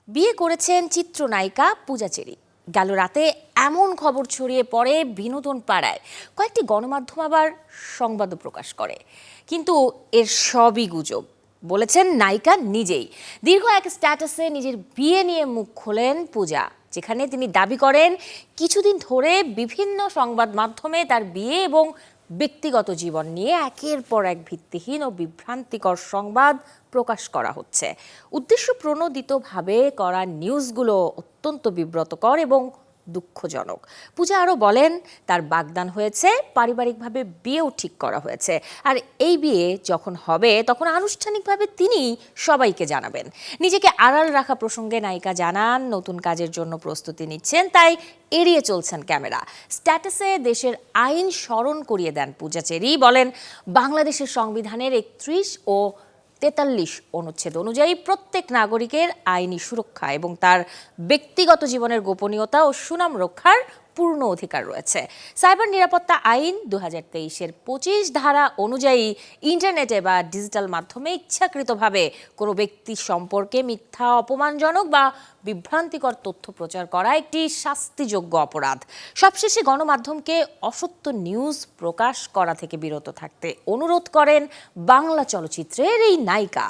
বিয়ে করেছেন চিত্রনায়িকা পূজা চেরি। গেল রাতে এমন খবর ছড়িয়ে পড়ে বিনোদন পাড়ায়, কয়েকটি গণমাধ্যম আবার সংবাদও প্রকাশ করে। কিন্তু এর সবই গুজব বলেছেন নায়িকা নিজেই। দীর্ঘ এক স্ট্যাটাসে নিজের বিয়ে নিয়ে মুখ খোলেন পূজা, যেখানে তিনি দাবি করেন কিছুদিন ধরে বিভিন্ন সংবাদ মাধ্যমে তার বিয়ে এবং ব্যক্তিগত জীবন নিয়ে একের পর এক ভিত্তিহীন ও বিভ্রান্তিকর সংবাদ প্রকাশ করা হচ্ছে। উদ্দেশ্য প্রণোদিতভাবে করা নিউজগুলো অত্যন্ত বিব্রতকর এবং দুঃখজনক। পূজা আরও বলেন, তার বাগদান হয়েছে, পারিবারিকভাবে বিয়েও ঠিক করা হয়েছে, আর এই বিয়ে যখন হবে তখন আনুষ্ঠানিকভাবে তিনি সবাইকে জানাবেন। নিজেকে আড়াল রাখা প্রসঙ্গে নায়িকা জানান, নতুন কাজের জন্য প্রস্তুতি নিচ্ছেন, তাই এড়িয়ে চলছেন ক্যামেরা। স্ট্যাটাসে দেশের আইন স্মরণ করিয়ে দেন পূজা চেরি, বলেন বাংলাদেশের সংবিধানের ৩১ ও ৪৩ অনুচ্ছেদ অনুযায়ী প্রত্যেক নাগরিকের আইনি সুরক্ষা এবং তার ব্যক্তিগত জীবনের গোপনীয়তা ও সুনাম রক্ষার পূর্ণ অধিকার রয়েছে। সাইবার নিরাপত্তা আইন ২০২৩-এর ২৫ ধারা অনুযায়ী ইন্টারনেটে বা ডিজিটাল মাধ্যমে ইচ্ছাকৃতভাবে কোনো ব্যক্তি সম্পর্কে মিথ্যা, অপমানজনক বা বিভ্রান্তিকর তথ্য প্রচার করা একটি শাস্তিযোগ্য অপরাধ। সবশেষে গণমাধ্যমকে অসত্য নিউজ প্রকাশ করা থেকে বিরত থাকতে অনুরোধ করেন বাংলা চলচ্চিত্রের এই নায়িকা।